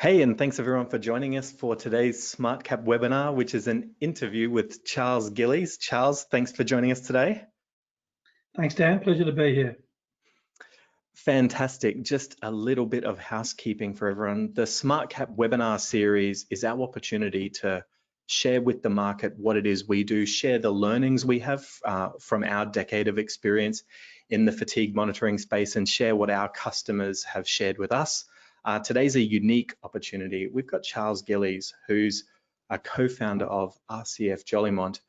Hey, and thanks everyone for joining us for today's SmartCap webinar, which is an interview with Charles Gillies. Charles, thanks for joining us today. Thanks, Dan. Pleasure to be here. Fantastic. Just a little bit of housekeeping for everyone. The SmartCap webinar series is our opportunity to share with the market what it is we do, share the learnings we have from our decade of experience in the fatigue monitoring space, and share what our customers have shared with us. Today's a unique opportunity. We've got Charles Gillies, who's a co-founder of RCF Jolimont,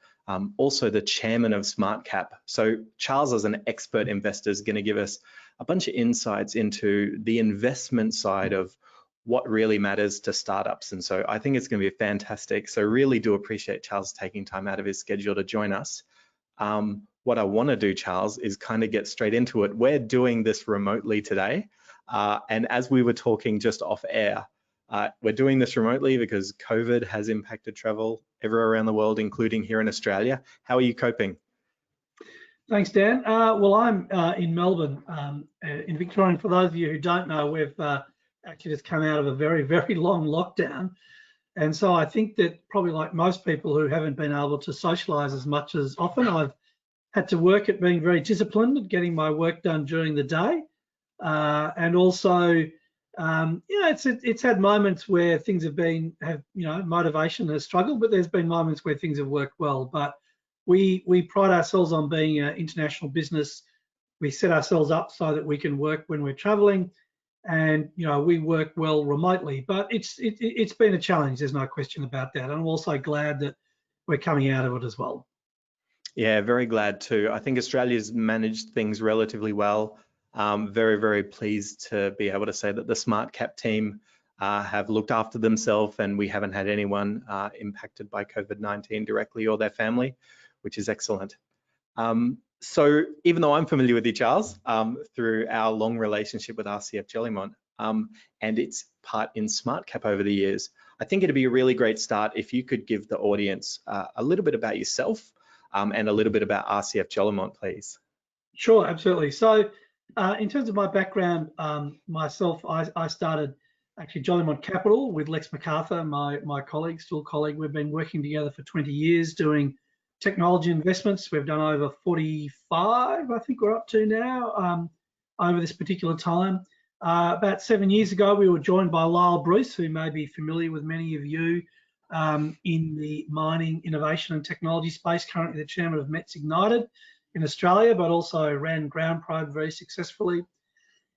also the chairman of SmartCap. So Charles, as an expert investor, is going to give us a bunch of insights into the investment side of what really matters to startups. And so I think it's going to be fantastic. So really do appreciate Charles taking time out of his schedule to join us. What I want to do, Charles, is kind of get straight into it. We're doing this remotely today. And as we were talking just off air, we're doing this remotely because COVID has impacted travel everywhere around the world, including here in Australia. How are you coping? Thanks, Dan. Well, I'm in Melbourne, in Victoria. And for those of you who don't know, we've actually just come out of a very, very long lockdown. And so I think that probably like most people who haven't been able to socialise as much as often, I've had to work at being very disciplined at getting my work done during the day. And also, it's had moments where things have motivation has struggled, but there's been moments where things have worked well. But we pride ourselves on being an international business. We set ourselves up so that we can work when we're traveling, and we work well remotely. But it's been a challenge. There's no question about that. And I'm also glad that we're coming out of it as well. Yeah, very glad too. I think Australia's managed things relatively well. Very, very pleased to be able to say that the SmartCap team have looked after themselves, and we haven't had anyone impacted by COVID-19 directly or their family, which is excellent. So even though I'm familiar with you, Charles, through our long relationship with RCF Jolimont and its part in SmartCap over the years, I think it'd be a really great start if you could give the audience a little bit about yourself and a little bit about RCF Jolimont, please. Sure, absolutely. So in terms of my background, myself, I started actually Jolimont Capital with Lex MacArthur, my colleague, still colleague. We've been working together for 20 years doing technology investments. We've done over 45, I think we're up to now, over this particular time. About 7 years ago, we were joined by Lyle Bruce, who may be familiar with many of you in the mining, innovation and technology space, currently the chairman of METS Ignited in Australia, but also ran GroundProbe very successfully.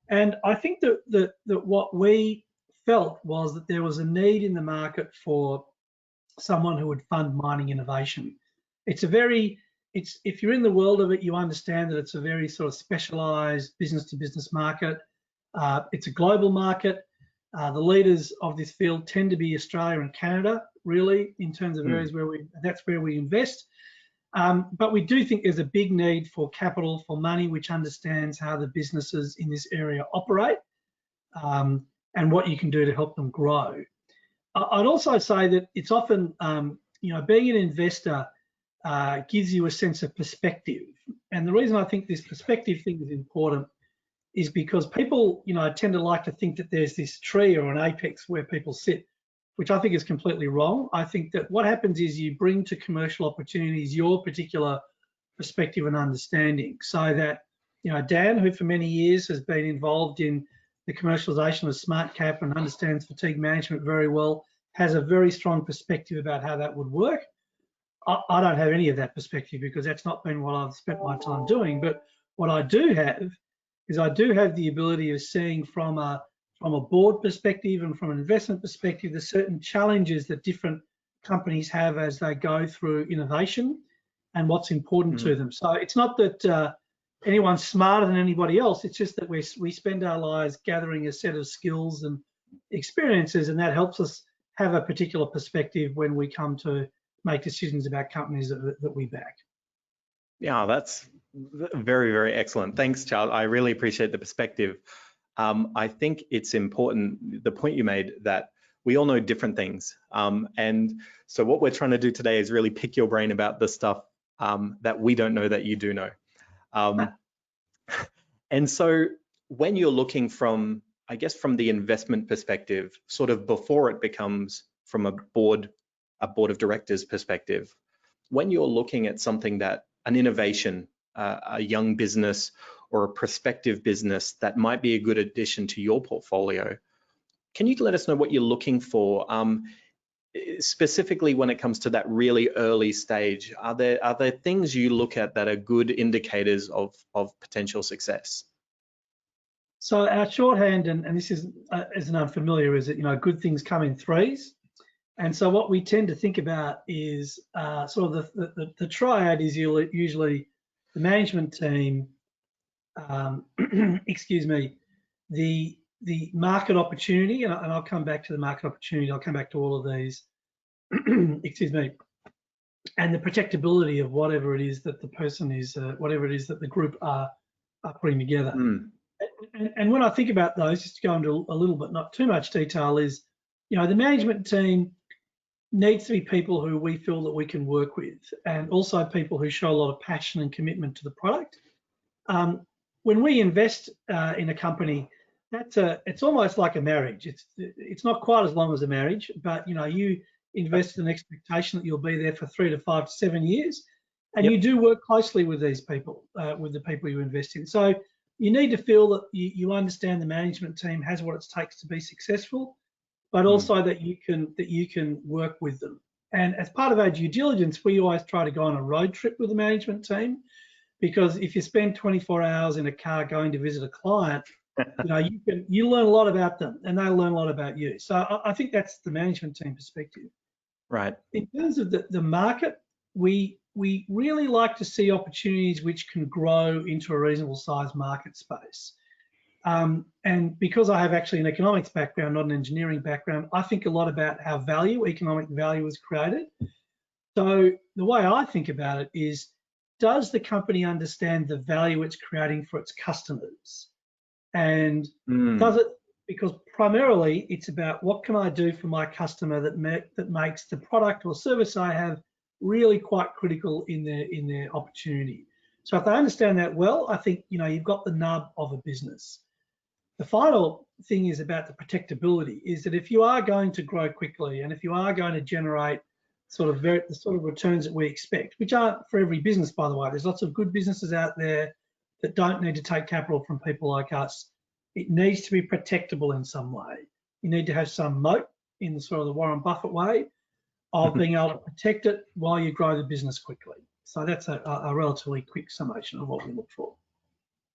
And I think that what we felt was that there was a need in the market for someone who would fund mining innovation. If you're in the world of it, you understand that it's a very sort of specialized business-to-business market. It's a global market. The leaders of this field tend to be Australia and Canada, really, in terms of areas where that's where we invest. But we do think there's a big need for capital, for money, which understands how the businesses in this area operate and what you can do to help them grow. I'd also say that it's often, being an investor gives you a sense of perspective. And the reason I think this perspective thing is important is because people, tend to like to think that there's this tree or an apex where people sit, which I think is completely wrong. I think that what happens is you bring to commercial opportunities your particular perspective and understanding, so that, Dan, who for many years has been involved in the commercialization of SmartCap and understands fatigue management very well, has a very strong perspective about how that would work. I don't have any of that perspective because that's not been what I've spent my time doing. But what I do have is I do have the ability of seeing from a board perspective and from an investment perspective, the certain challenges that different companies have as they go through innovation and what's important to them. So it's not that anyone's smarter than anybody else. It's just that we spend our lives gathering a set of skills and experiences, and that helps us have a particular perspective when we come to make decisions about companies that we back. Yeah, that's very, very excellent. Thanks, Charles. I really appreciate the perspective. I think it's important, the point you made, that we all know different things. And so what we're trying to do today is really pick your brain about the stuff that we don't know that you do know. And so when you're looking from I guess from the investment perspective, sort of before it becomes from a board of directors perspective, when you're looking at something that an innovation, a young business or a prospective business that might be a good addition to your portfolio, can you let us know what you're looking for? Specifically when it comes to that really early stage, are there things you look at that are good indicators of potential success? So our shorthand, and this isn't unfamiliar, is that, you know, good things come in threes. And so what we tend to think about is sort of the triad is usually the management team, excuse me, the market opportunity, and I'll come back to the market opportunity. I'll come back to all of these, excuse me, and the protectability of whatever it is that the person is, whatever it is that the group are putting together. And when I think about those, just to go into a little bit, not too much detail, is, you know, the management team needs to be people who we feel that we can work with, and also people who show a lot of passion and commitment to the product. When we invest in a company, it's almost like a marriage. It's not quite as long as a marriage, but, you know, you invest in an expectation that you'll be there for 3 to 5 to 7 years, and you do work closely with these people, with the people you invest in. So you need to feel that you understand the management team has what it takes to be successful, but also that you can work with them. And as part of our due diligence, we always try to go on a road trip with the management team, because if you spend 24 hours in a car going to visit a client, you know, you learn a lot about them, and they'll learn a lot about you. So I think that's the management team perspective. Right. In terms of the market, we really like to see opportunities which can grow into a reasonable size market space. And because I have actually an economics background, not an engineering background, I think a lot about how economic value is created. So the way I think about it is, does the company understand the value it's creating for its customers? And does it, because primarily it's about what can I do for my customer that makes the product or service I have really quite critical in their opportunity. So if they understand that well, I think, you know, you've got the nub of a business. The final thing is about the protectability, is that if you are going to grow quickly, and if you are going to generate the sort of returns that we expect, which aren't for every business, by the way. There's lots of good businesses out there that don't need to take capital from people like us. It needs to be protectable in some way. You need to have some moat, in the sort of the Warren Buffett way, of being able to protect it while you grow the business quickly. So that's a relatively quick summation of what we look for.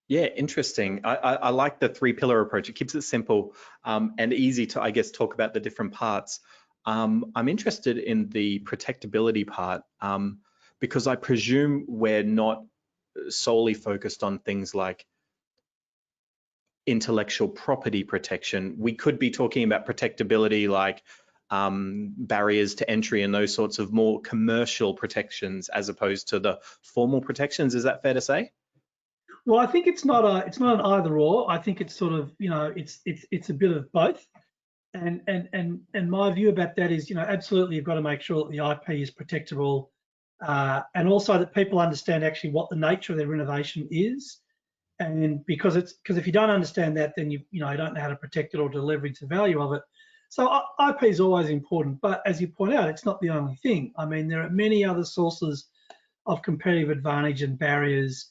Yeah, interesting. I like the 3-pillar approach. It keeps it simple and easy to, I guess, talk about the different parts. I'm interested in the protectability part because I presume we're not solely focused on things like intellectual property protection. We could be talking about protectability like barriers to entry and those sorts of more commercial protections as opposed to the formal protections. Is that fair to say? Well, I think it's not an either or. I think it's sort of, you know, it's a bit of both. And my view about that is, you know, absolutely you've got to make sure that the IP is protectable, and also that people understand actually what the nature of their innovation is. And because if you don't understand that, then you don't know how to protect it or to leverage the value of it. So IP is always important, but as you point out, it's not the only thing. I mean, there are many other sources of competitive advantage and barriers.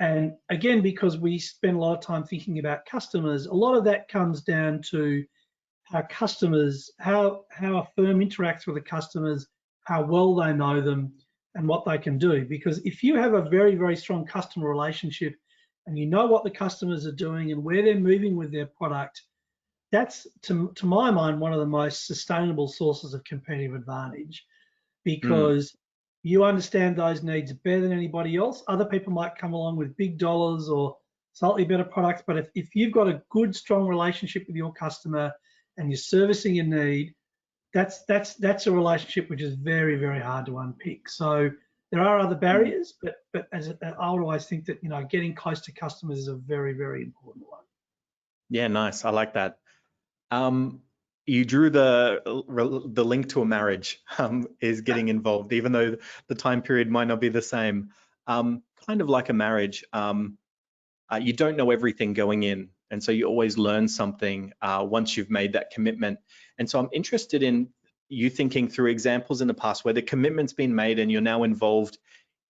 And again, because we spend a lot of time thinking about customers, a lot of that comes down to how a firm interacts with the customers, how well they know them, and what they can do. Because if you have a very, very strong customer relationship and you know what the customers are doing and where they're moving with their product, that's, to my mind, one of the most sustainable sources of competitive advantage, because you understand those needs better than anybody else. Other people might come along with big dollars or slightly better products, but if you've got a good, strong relationship with your customer and you're servicing a need, that's a relationship which is very, very hard to unpick. So there are other barriers, but I would always think that, you know, getting close to customers is a very, very important one. Yeah, nice. I like that. You drew the link to a marriage is getting involved, even though the time period might not be the same. Kind of like a marriage, you don't know everything going in. And so you always learn something once you've made that commitment. And so I'm interested in you thinking through examples in the past where the commitment's been made and you're now involved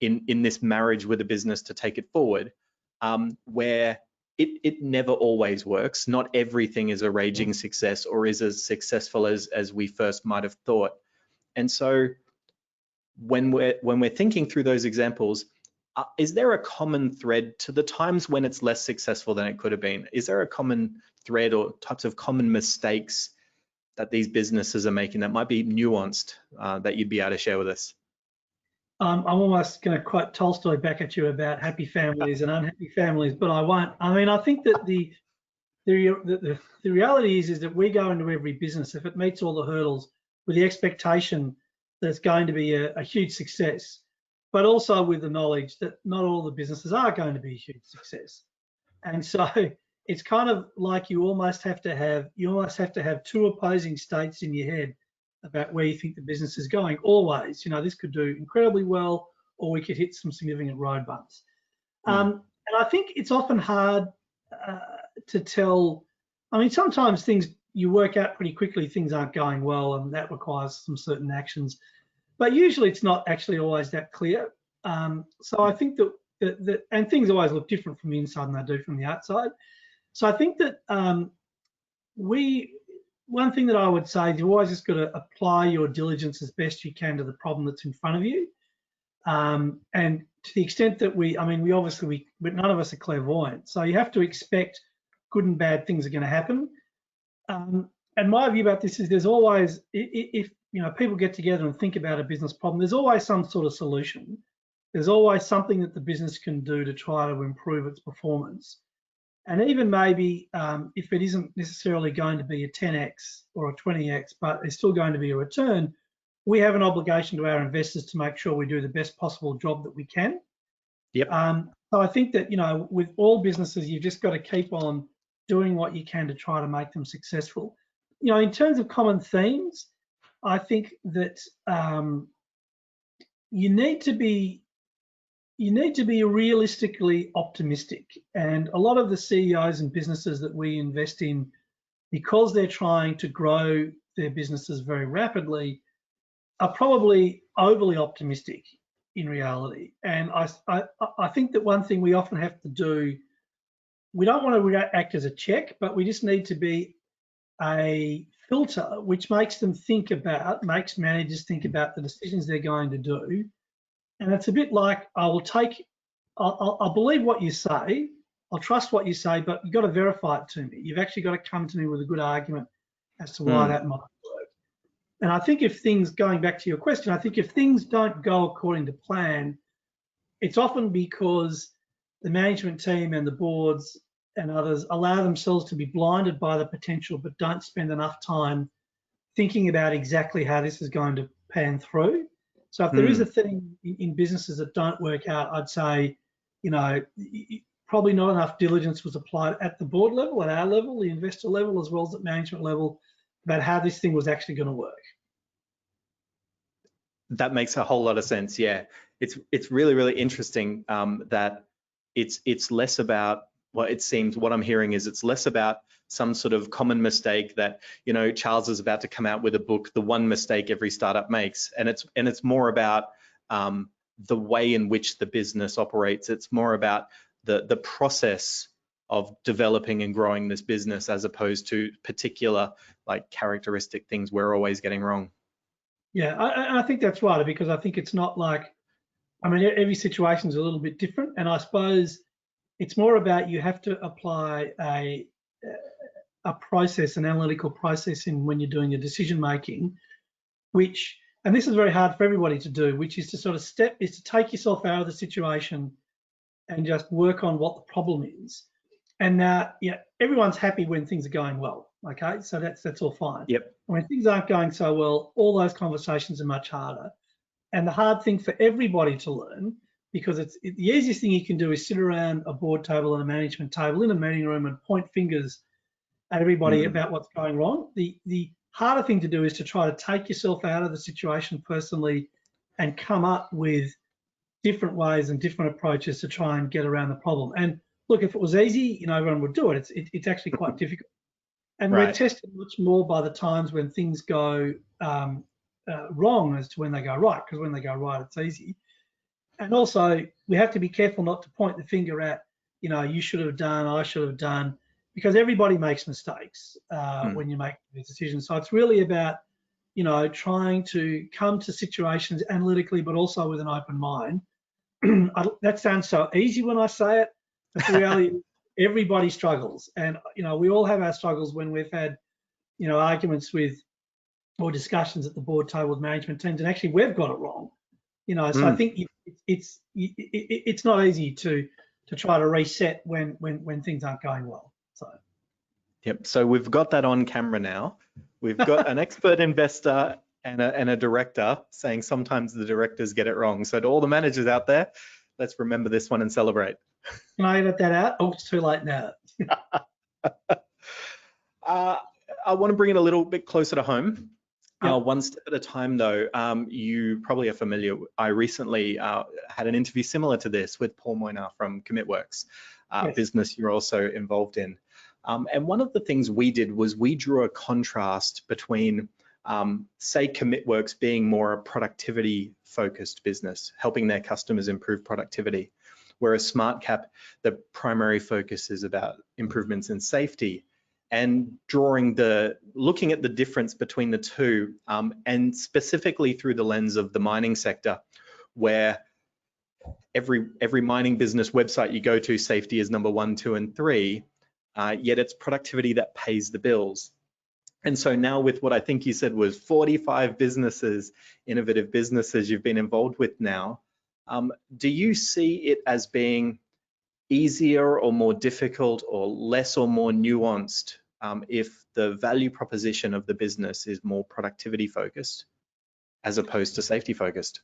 in this marriage with a business to take it forward, where it never always works. Not everything is a raging success or is as successful as we first might have thought. And so when we're thinking through those examples, is there a common thread to the times when it's less successful than it could have been? Is there a common thread or types of common mistakes that these businesses are making that might be nuanced that you'd be able to share with us? I'm almost going to quote Tolstoy back at you about happy families and unhappy families, but I won't. I mean, I think that the reality is that we go into every business, if it meets all the hurdles, with the expectation that it's going to be a huge success, but also with the knowledge that not all the businesses are going to be a huge success. And so it's kind of like you almost have to have two opposing states in your head about where you think the business is going. Always, this could do incredibly well, or we could hit some significant road bumps. And I think it's often hard to tell. I mean, sometimes things you work out pretty quickly, things aren't going well, and that requires some certain actions. But usually it's not actually always that clear. So I think that and things always look different from the inside than they do from the outside. So I think that one thing that I would say is you always just got to apply your diligence as best you can to the problem that's in front of you. And to the extent that we obviously, none of us are clairvoyant. So you have to expect good and bad things are going to happen. And my view about this is there's always, if people get together and think about a business problem, there's always some sort of solution. There's always something that the business can do to try to improve its performance. And even maybe if it isn't necessarily going to be a 10x or a 20x, but it's still going to be a return, we have an obligation to our investors to make sure we do the best possible job that we can. Yep. So I think that, with all businesses, you've just got to keep on doing what you can to try to make them successful. In terms of common themes, I think that you need to be realistically optimistic. And a lot of the CEOs and businesses that we invest in, because they're trying to grow their businesses very rapidly, are probably overly optimistic in reality. And I think that one thing we often have to do, we don't want to act as a check, but we just need to be a filter which makes managers think about the decisions they're going to do. And it's a bit like, I'll believe what you say, I'll trust what you say, but you've got to verify it to me. You've actually got to come to me with a good argument as to why that might work. And I think going back to your question, I think if things don't go according to plan, it's often because the management team and the boards and others allow themselves to be blinded by the potential, but don't spend enough time thinking about exactly how this is going to pan through. So if there is a thing in businesses that don't work out, I'd say, probably not enough diligence was applied at the board level, at our level, the investor level, as well as at management level, about how this thing was actually going to work. That makes a whole lot of sense. Yeah, it's really, really interesting that it's less about, well, it seems what I'm hearing is it's less about some sort of common mistake that, Charles is about to come out with a book, The One Mistake Every Startup Makes. And it's more about the way in which the business operates. It's more about the process of developing and growing this business as opposed to particular characteristic things we're always getting wrong. Yeah, I think that's right, because I think it's not like, every situation is a little bit different. And I suppose it's more about you have to apply a process, an analytical process when you're doing your decision making, and this is very hard for everybody to do, which is to sort of take yourself out of the situation and just work on what the problem is. And now, everyone's happy when things are going well. Okay, so that's all fine. Yep. When things aren't going so well, all those conversations are much harder. And the hard thing for everybody to learn, because the easiest thing you can do is sit around a board table and a management table in a meeting room and point fingers at everybody about what's going wrong. The harder thing to do is to try to take yourself out of the situation personally and come up with different ways and different approaches to try and get around the problem. And look, if it was easy, everyone would do it. It's actually quite difficult. And Right. we're tested much more by the times when things go wrong as to when they go right, because when they go right, it's easy. And also, we have to be careful not to point the finger at, you should have done, I should have done, because everybody makes mistakes when you make these decisions. So it's really about, trying to come to situations analytically, but also with an open mind. That sounds so easy when I say it, but the reality is everybody struggles. And, we all have our struggles when we've had, arguments with or discussions at the board table with management teams, and actually we've got it wrong. So I think it's not easy to try to reset when things aren't going well. So. Yep. So we've got that on camera now. We've got an expert investor and a director saying sometimes the directors get it wrong. So to all the managers out there, let's remember this one and celebrate. Can I edit that out? Oh, it's too late now. I want to bring it a little bit closer to home. One step at a time, though. You probably are familiar. I recently had an interview similar to this with Paul Moynier from CommitWorks, Yes. business you're also involved in. And one of the things we did was we drew a contrast between, say, CommitWorks being more a productivity-focused business, helping their customers improve productivity, whereas SmartCap, the primary focus is about improvements in safety, and looking at the difference between the two, and specifically through the lens of the mining sector, where every mining business website you go to, safety is number 1, 2, and 3. Yet it's productivity that pays the bills. And so now with what I think you said was 45 businesses, innovative businesses you've been involved with now, do you see it as being easier or more difficult or less or more nuanced if the value proposition of the business is more productivity focused as opposed to safety focused?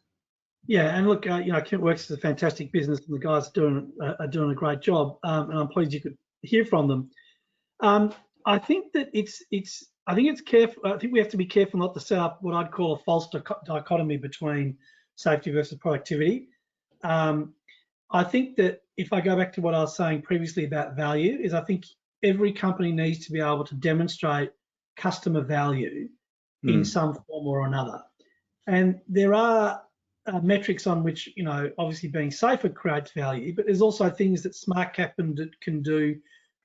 Yeah, and look, CommitWorks is a fantastic business, and the guys are doing a great job, and I'm pleased you could hear from them. I think that I think it's careful. I think we have to be careful not to set up what I'd call a false dichotomy between safety versus productivity. I think that if I go back to what I was saying previously about value, is I think every company needs to be able to demonstrate customer value in some form or another. And there are metrics on which, obviously being safer creates value, but there's also things that SmartCap can do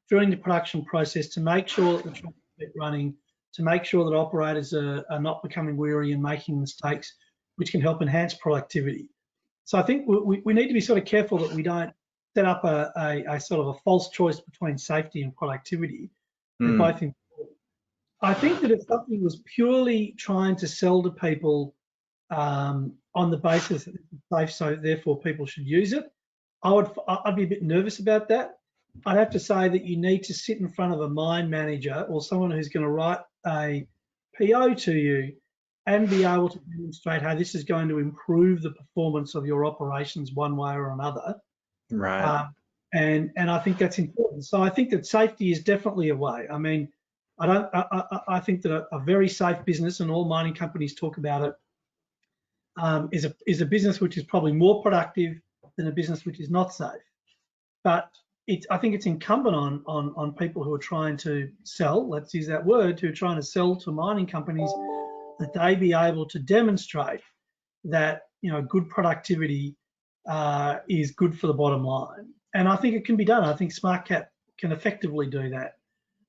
during the production process to make sure that the trucks keep running, to make sure that operators are not becoming weary and making mistakes, which can help enhance productivity. So I think we need to be sort of careful that we don't set up a sort of a false choice between safety and productivity. They're both important. I think that if something was purely trying to sell to people on the basis that it's safe, so therefore people should use it, I'd be a bit nervous about that. I'd have to say that you need to sit in front of a mine manager or someone who's going to write a PO to you and be able to demonstrate how this is going to improve the performance of your operations one way or another. Right. And I think that's important. So I think that safety is definitely a way. I mean, I think that a very safe business, and all mining companies talk about it, is a business which is probably more productive than a business which is not safe. But I think it's incumbent on people who are trying to sell, let's use that word, who are trying to sell to mining companies, that they be able to demonstrate that good productivity is good for the bottom line. And I think it can be done. I think SmartCap can effectively do that.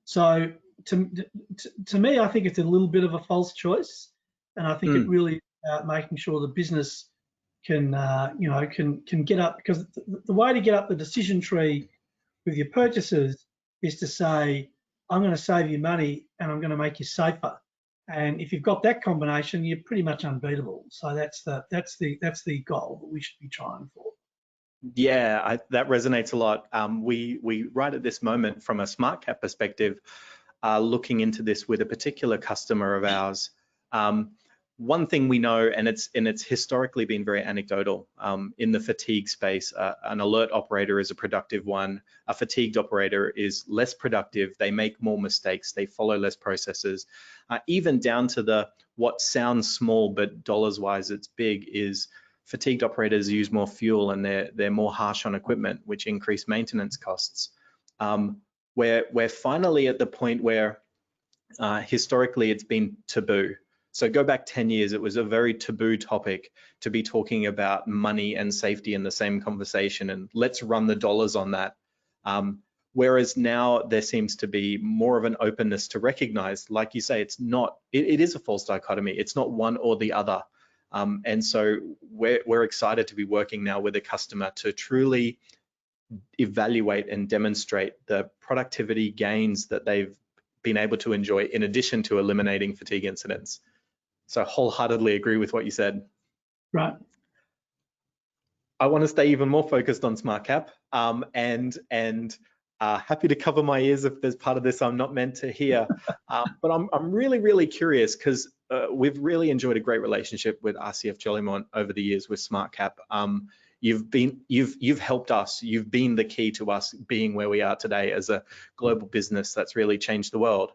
So to me, I think it's a little bit of a false choice, and I think it really is about making sure the business can get up, because the way to get up the decision tree with your purchasers is to say, I'm going to save you money and I'm going to make you safer. And if you've got that combination, you're pretty much unbeatable. So that's the goal that we should be trying for. Yeah, that resonates a lot. We right at this moment, from a SmartCap perspective, looking into this with a particular customer of ours. One thing we know, and it's historically been very anecdotal, in the fatigue space, an alert operator is a productive one. A fatigued operator is less productive. They make more mistakes. They follow less processes. Even down to what sounds small, but dollars-wise it's big, is fatigued operators use more fuel and they're more harsh on equipment, which increase maintenance costs. We're finally at the point where historically it's been taboo. So go back 10 years, it was a very taboo topic to be talking about money and safety in the same conversation, and let's run the dollars on that. Whereas now there seems to be more of an openness to recognize, like you say, it's not, it is a false dichotomy. It's not one or the other. And so we're excited to be working now with a customer to truly evaluate and demonstrate the productivity gains that they've been able to enjoy in addition to eliminating fatigue incidents. So wholeheartedly agree with what you said. Right. I want to stay even more focused on SmartCap, and happy to cover my ears if there's part of this I'm not meant to hear. But I'm really curious because we've really enjoyed a great relationship with RCF Jolimont over the years with SmartCap. You've helped us. You've been the key to us being where we are today as a global business that's really changed the world.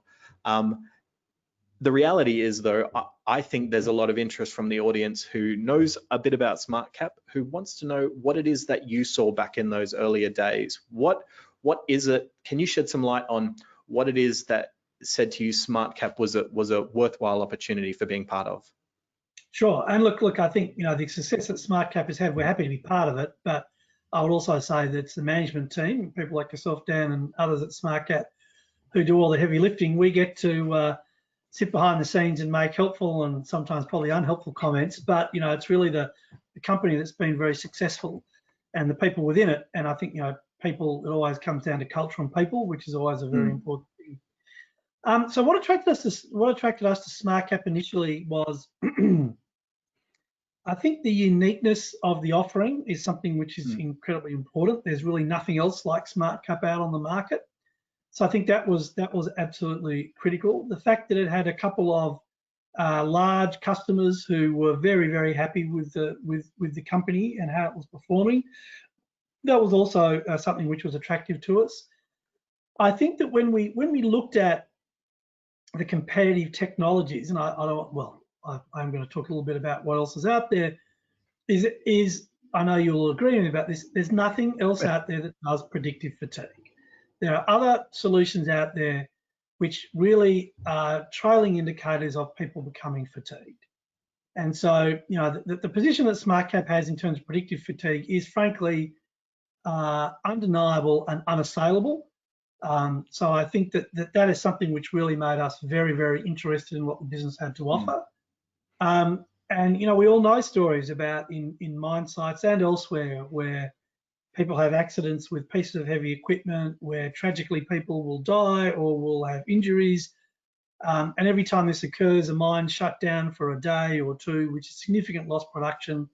The reality is, though, I think there's a lot of interest from the audience who knows a bit about SmartCap, who wants to know what it is that you saw back in those earlier days. What is it? Can you shed some light on what it is that said to you SmartCap was a worthwhile opportunity for being part of? Sure. And look, I think, the success that SmartCap has had, we're happy to be part of it, but I would also say that it's the management team, people like yourself, Dan, and others at SmartCap who do all the heavy lifting. We get to sit behind the scenes and make helpful and sometimes probably unhelpful comments, but it's really the company that's been very successful and the people within it. And I think people, it always comes down to culture and people, which is always a very important thing. So what attracted us to SmartCap initially was I think the uniqueness of the offering is something which is incredibly important. There's really nothing else like SmartCap out on the market. So I think that was absolutely critical. The fact that it had a couple of large customers who were very happy with the company and how it was performing, that was also something which was attractive to us. I think that when we looked at the competitive technologies, and I'm going to talk a little bit about what else is out there. Is I know you'll agree with me about this. There's nothing else out there that does predictive fatigue. There are other solutions out there which really are trailing indicators of people becoming fatigued. And so, the position that SmartCap has in terms of predictive fatigue is frankly undeniable and unassailable. So I think that is something which really made us very interested in what the business had to offer. And we all know stories about in mine sites and elsewhere where people have accidents with pieces of heavy equipment, where tragically people will die or will have injuries. And every time this occurs, a mine shut down for a day or two, which is significant lost production.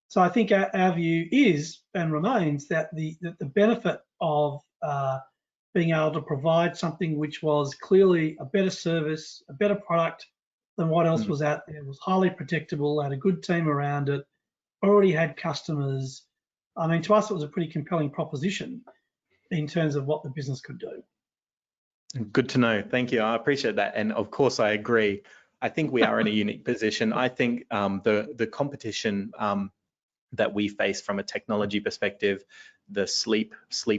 So I think our view is and remains that the benefit of being able to provide something which was clearly a better service, a better product than what else was out there, was highly protectable, had a good team around it, already had customers. I mean, to us, it was a pretty compelling proposition in terms of what the business could do. Good to know. Thank you. I appreciate that. And of course, I agree. I think we are in a unique position. I think the competition that we face from a technology perspective, the sleep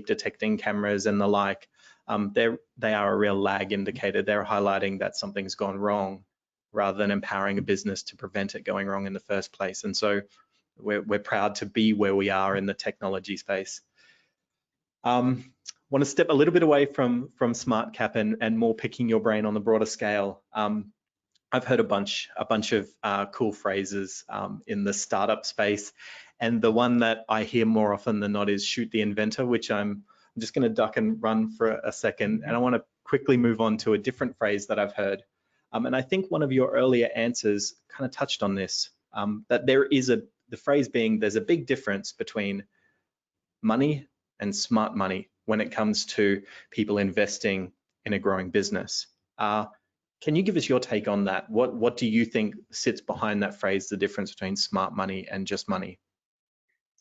detecting cameras and the like, they are a real lag indicator. They're highlighting that something's gone wrong rather than empowering a business to prevent it going wrong in the first place. And so we're proud to be where we are in the technology space. Want to step a little bit away from SmartCap and more picking your brain on the broader scale. I've heard a bunch of cool phrases in the startup space, and the one that I hear more often than not is "shoot the inventor," which I'm just going to duck and run for a second, and I want to quickly move on to a different phrase that I've heard. And I think one of your earlier answers kind of touched on this, that there is the phrase being there's a big difference between money and smart money when it comes to people investing in a growing business. Can you give us your take on that? What do you think sits behind that phrase, the difference between smart money and just money?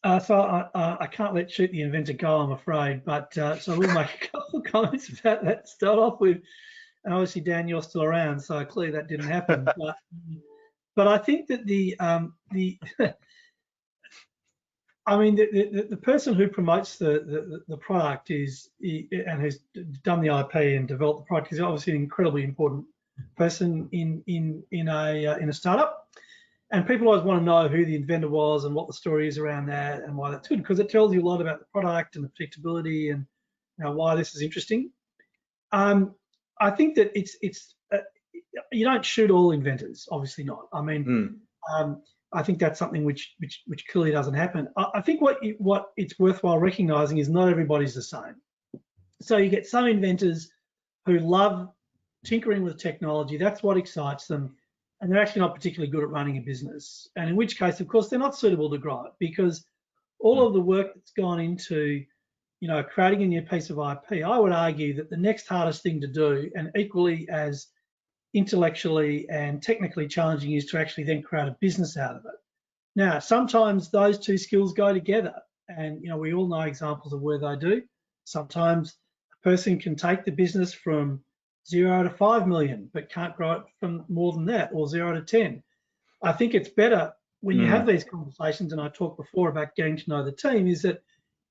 So I can't let shoot the inventor go, I'm afraid, but so we'll make a couple of comments about that to start off with. And obviously, Dan, you're still around, so clearly that didn't happen. But I think that I mean, the person who promotes the product and has done the IP and developed the product is obviously an incredibly important person in a startup. And people always want to know who the inventor was and what the story is around that and why that's good, because it tells you a lot about the product and the protectability and why this is interesting. I think that it's you don't shoot all inventors, obviously not. I mean, I think that's something which clearly doesn't happen. I think what it's worthwhile recognizing is not everybody's the same. So you get some inventors who love tinkering with technology. That's what excites them. And they're actually not particularly good at running a business. And in which case, of course, they're not suitable to grow it, because all of the work that's gone into, creating a new piece of IP, I would argue that the next hardest thing to do, and equally as intellectually and technically challenging, is to actually then create a business out of it. Now, sometimes those two skills go together, and we all know examples of where they do. Sometimes a person can take the business from 0 to 5 million, but can't grow it from more than that, or 0 to 10. I think it's better when you have these conversations, and I talked before about getting to know the team, is that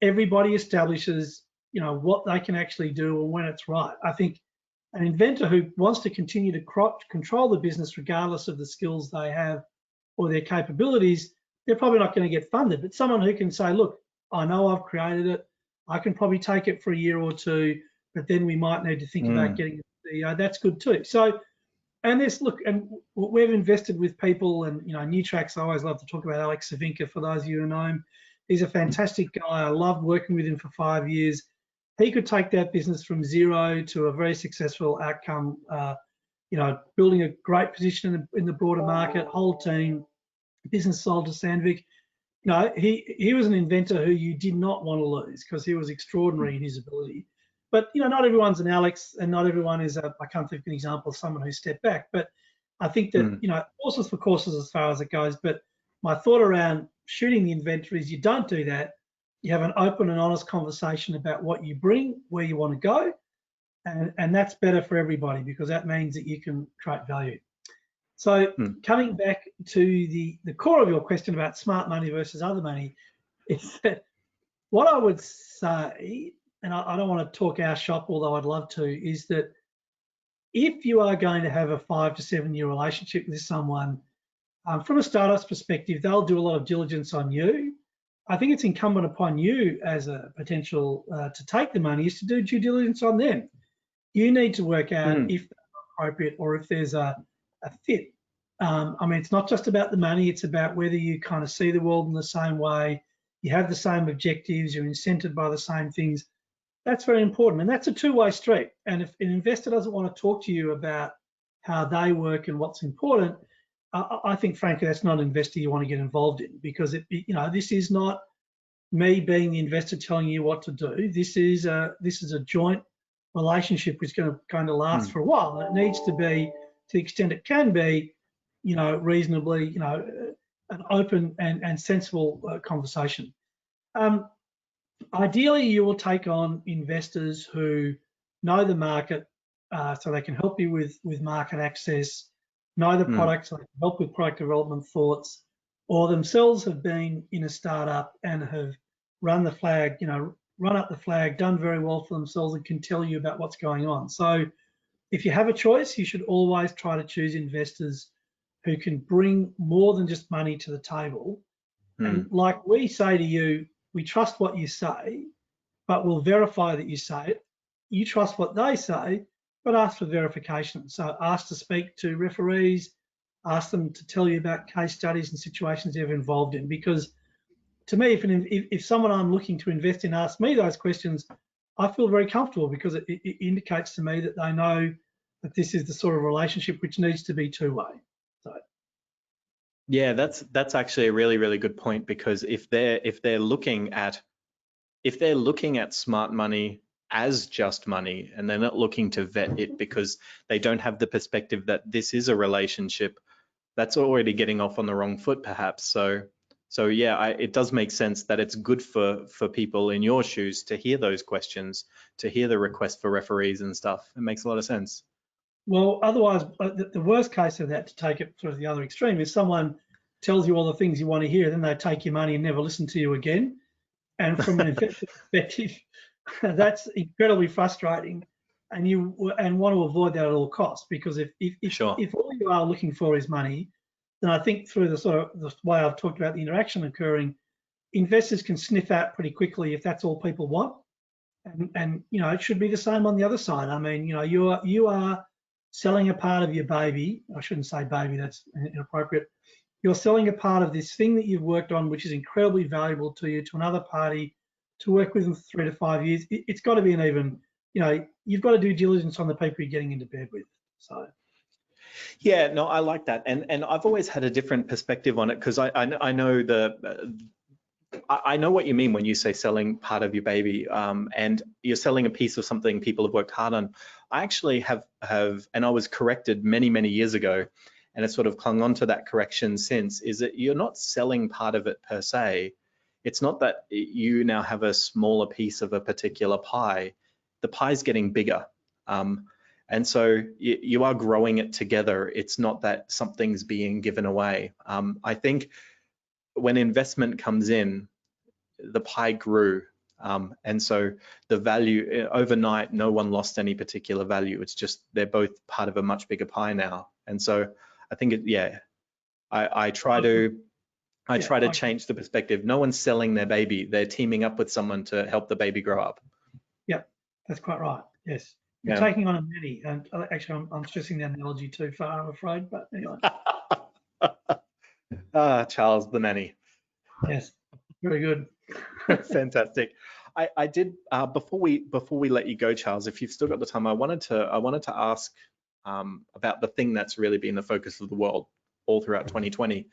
everybody establishes, what they can actually do and when it's right. I think an inventor who wants to continue to control the business regardless of the skills they have or their capabilities, they're probably not going to get funded. But someone who can say, look, I know I've created it, I can probably take it for a year or two, but then we might need to think about getting a CEO, that's good too. So, and we've invested with people, and Newtrax, I always love to talk about Alex Savinka, for those of you who know him. He's a fantastic guy. I loved working with him for 5 years. He could take that business from 0 to a very successful outcome, building a great position in the broader market, whole team, business sold to Sandvik. He was an inventor who you did not want to lose, because he was extraordinary in his ability. But not everyone's an Alex, and not everyone is I can't think of an example of someone who stepped back. But I think that horses for courses as far as it goes. But my thought around shooting the inventor is you don't do that. You have an open and honest conversation about what you bring, where you want to go, and that's better for everybody, because that means that you can create value. So coming back to the core of your question about smart money versus other money, is that what I would say, and I don't want to talk our shop, although I'd love to, is that if you are going to have a 5 to 7 year relationship with someone, from a startup's perspective, they'll do a lot of diligence on you. I think it's incumbent upon you as a potential to take the money is to do due diligence on them. You need to work out if they're appropriate or if there's a fit. I mean, it's not just about the money, it's about whether you kind of see the world in the same way, you have the same objectives, you're incented by the same things. That's very important, and that's a two-way street. And if an investor doesn't want to talk to you about how they work and what's important, I think, frankly, that's not an investor you want to get involved in, because this is not me being the investor telling you what to do. This is a joint relationship which is going to last for a while, and it needs to be, to the extent it can be, reasonably, an open and sensible conversation. Ideally, you will take on investors who know the market, so they can help you with market access, know the product, so they can help with product development thoughts, or themselves have been in a startup and have run the flag, run up the flag, done very well for themselves, and can tell you about what's going on. So if you have a choice, you should always try to choose investors who can bring more than just money to the table. And like we say to you, we trust what you say, but we'll verify that you say it. You trust what they say, but ask for verification. So ask to speak to referees, ask them to tell you about case studies and situations they're involved in. Because to me, if someone I'm looking to invest in asks me those questions, I feel very comfortable, because it indicates to me that they know that this is the sort of relationship which needs to be two-way. So. Yeah, that's actually a really, really good point, because if they're looking at smart money as just money, and they're not looking to vet it because they don't have the perspective that this is a relationship, that's already getting off on the wrong foot, perhaps. So yeah, it does make sense that it's good for people in your shoes to hear those questions, to hear the request for referees and stuff. It makes a lot of sense. Well, otherwise, the worst case of that, to take it sort of the other extreme, is someone tells you all the things you want to hear, then they take your money and never listen to you again. And from an investor perspective, that's incredibly frustrating. And you want to avoid that at all costs, because if all you are looking for is money, then I think through the way I've talked about the interaction occurring, investors can sniff out pretty quickly if that's all people want. And it should be the same on the other side. I mean, you are selling a part of your baby. I shouldn't say baby, that's inappropriate. You're selling a part of this thing that you've worked on, which is incredibly valuable to you, to another party to work with them for 3 to 5 years. It's got to be an even, you've got to do diligence on the people you're getting into bed with. So. Yeah, no, I like that. And I've always had a different perspective on it, because I know I know what you mean when you say selling part of your baby, and you're selling a piece of something people have worked hard on. I actually have, and I was corrected many, many years ago, and it's sort of clung on to that correction since, is that you're not selling part of it per se. It's not that you now have a smaller piece of a particular pie. The pie's getting bigger. And so you are growing it together. It's not that something's being given away. I think when investment comes in, the pie grew. And so the value overnight, no one lost any particular value. It's just they're both part of a much bigger pie now. And so I think I try to change the perspective. No one's selling their baby. They're teaming up with someone to help the baby grow up. Yep, that's quite right. Yes. You're taking on a many, and actually I'm stressing the analogy too far, I'm afraid, but anyway. Charles the nanny. Yes, very good. Fantastic. I did before we let you go, Charles, if you've still got the time, I wanted to ask about the thing that's really been the focus of the world all throughout 2020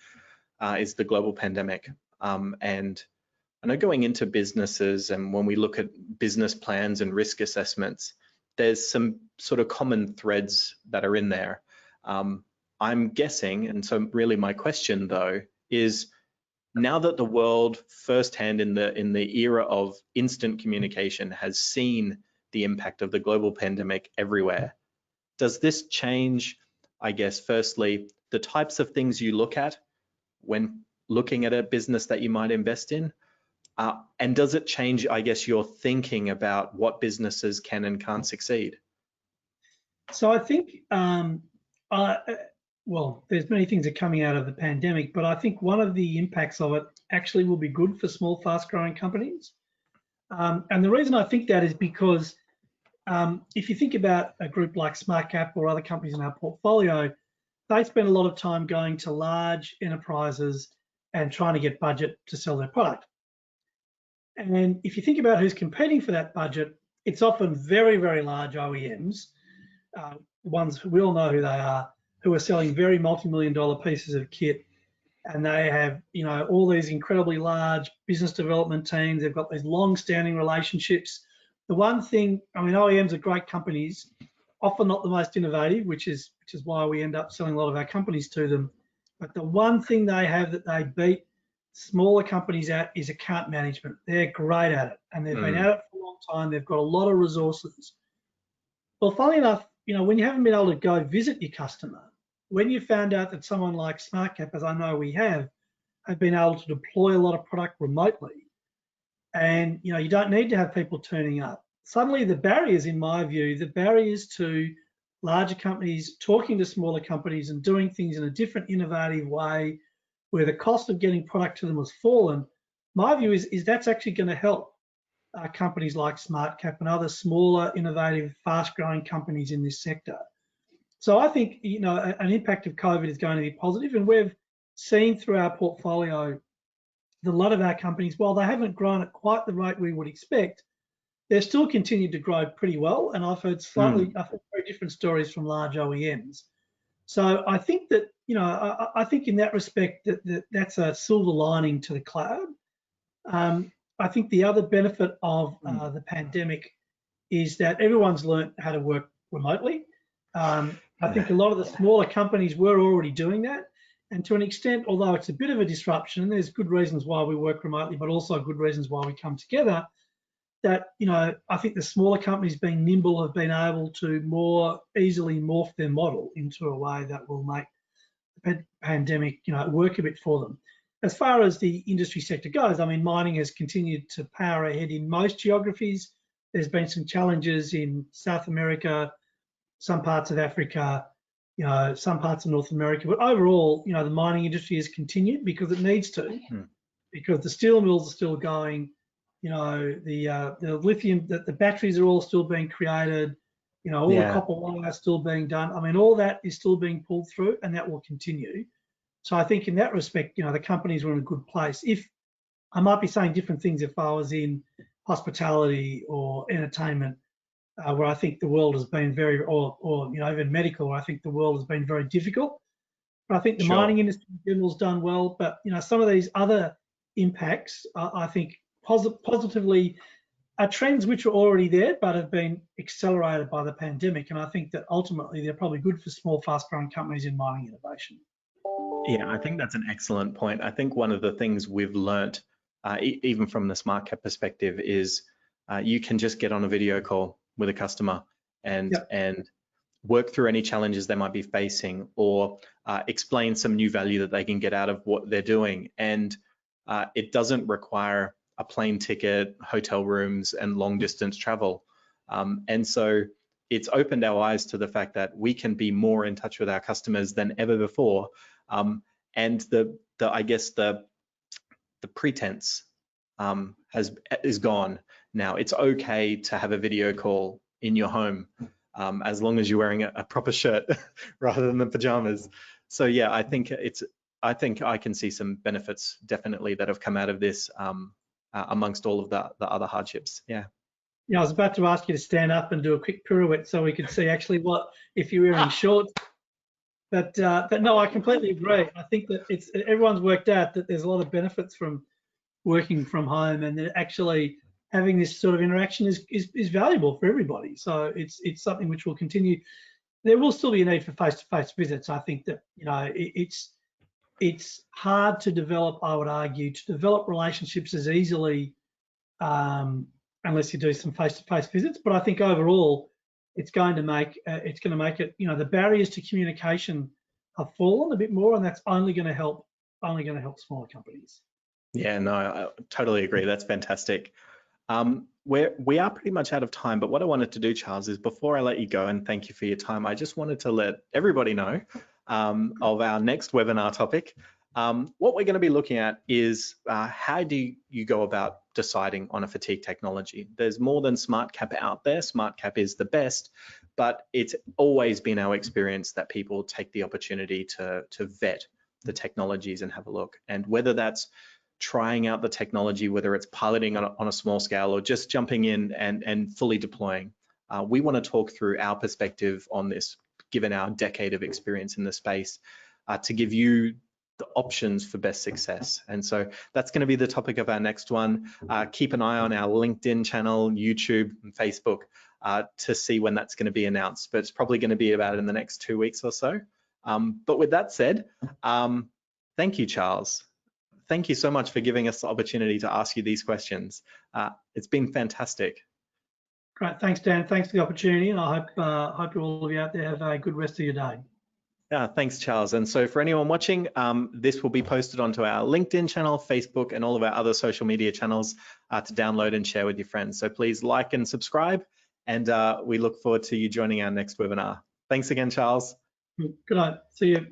is the global pandemic. And I know going into businesses, and when we look at business plans and risk assessments, there's some sort of common threads that are in there. I'm guessing, and so really my question though is, now that the world firsthand in the era of instant communication has seen the impact of the global pandemic everywhere, does this change, I guess, firstly, the types of things you look at when looking at a business that you might invest in? And does it change, I guess, your thinking about what businesses can and can't succeed? So I think, well, there's many things that are coming out of the pandemic, but I think one of the impacts of it actually will be good for small, fast-growing companies. And the reason I think that is because if you think about a group like SmartCap or other companies in our portfolio, they spend a lot of time going to large enterprises and trying to get budget to sell their product. And if you think about who's competing for that budget, it's often very, very large OEMs, ones we all know who they are, who are selling very multi-million-dollar pieces of kit, and they have, all these incredibly large business development teams. They've got these long-standing relationships. The one thing, OEMs are great companies, often not the most innovative, which is why we end up selling a lot of our companies to them. But the one thing they have that they beat smaller companies at is account management. They're great at it, and they've been at it for a long time. They've got a lot of resources. Well, funnily enough, when you haven't been able to go visit your customer, when you found out that someone like SmartCap, as I know we have been able to deploy a lot of product remotely, and you don't need to have people turning up. Suddenly the barriers, in my view, the barriers to larger companies talking to smaller companies and doing things in a different, innovative way, where the cost of getting product to them has fallen, my view is that's actually going to help companies like SmartCap and other smaller, innovative, fast-growing companies in this sector. So I think an impact of COVID is going to be positive, and we've seen through our portfolio that a lot of our companies, while they haven't grown at quite the rate we would expect, they've still continued to grow pretty well. And I've heard very different stories from large OEMs. So I think that I think in that respect that's a silver lining to the cloud. I think the other benefit of the pandemic is that everyone's learned how to work remotely. I think a lot of the smaller companies were already doing that. And to an extent, although it's a bit of a disruption, and there's good reasons why we work remotely, but also good reasons why we come together, that, I think the smaller companies being nimble have been able to more easily morph their model into a way that will make pandemic, work a bit for them. As far as the industry sector goes, I mean, mining has continued to power ahead in most geographies. There's been some challenges in South America, some parts of Africa, some parts of North America. But overall, the mining industry has continued because it needs to, because the steel mills are still going. The lithium, the batteries are all still being created. All the copper wire is still being done. I mean, all that is still being pulled through, and that will continue. So I think in that respect, the companies were in a good place. If I might be saying different things if I was in hospitality or entertainment, where I think the world has been very, or even medical, where I think the world has been very difficult. But I think the mining industry in general has done well. But some of these other impacts, I think positively, are trends which are already there but have been accelerated by the pandemic. And I think that ultimately they're probably good for small, fast-growing companies in mining innovation. Yeah, I think that's an excellent point. I think one of the things we've learnt, even from the SmartCap perspective, is you can just get on a video call with a customer and work through any challenges they might be facing, or explain some new value that they can get out of what they're doing. And it doesn't require a plane ticket, hotel rooms, and long distance travel. And so it's opened our eyes to the fact that we can be more in touch with our customers than ever before. And I guess the pretense is gone now. It's okay to have a video call in your home, as long as you're wearing a proper shirt rather than the pajamas. So yeah, I think I can see some benefits definitely that have come out of this, amongst all of the other hardships. Yeah. Yeah, I was about to ask you to stand up and do a quick pirouette so we could see actually what if you're wearing shorts. But no, I completely agree. I think that everyone's worked out that there's a lot of benefits from working from home, and that actually having this sort of interaction is valuable for everybody. So it's something which will continue. There will still be a need for face-to-face visits. I think that it's hard to develop, I would argue, to develop relationships as easily unless you do some face-to-face visits. But I think overall, it's going to make it. The barriers to communication have fallen a bit more, and that's only going to help smaller companies. Yeah, no, I totally agree. That's fantastic. We are pretty much out of time, but what I wanted to do, Charles, is before I let you go, and thank you for your time, I just wanted to let everybody know of our next webinar topic. What we're going to be looking at is how do you go about deciding on a fatigue technology? There's more than SmartCap out there. SmartCap is the best, but it's always been our experience that people take the opportunity to vet the technologies and have a look. And whether that's trying out the technology, whether it's piloting on a small scale or just jumping in and fully deploying, we want to talk through our perspective on this, given our decade of experience in the space, to give you the options for best success. And so that's going to be the topic of our next one. Keep an eye on our LinkedIn channel, YouTube, and Facebook to see when that's going to be announced, but it's probably going to be about in the next 2 weeks or so. But with that said, thank you, Charles. Thank you so much for giving us the opportunity to ask you these questions. It's been fantastic. Great, thanks, Dan. Thanks for the opportunity, and I hope all of you out there have a good rest of your day. Yeah, thanks, Charles. And so for anyone watching, this will be posted onto our LinkedIn channel, Facebook, and all of our other social media channels to download and share with your friends. So please like and subscribe, and we look forward to you joining our next webinar. Thanks again, Charles. Good night. See you.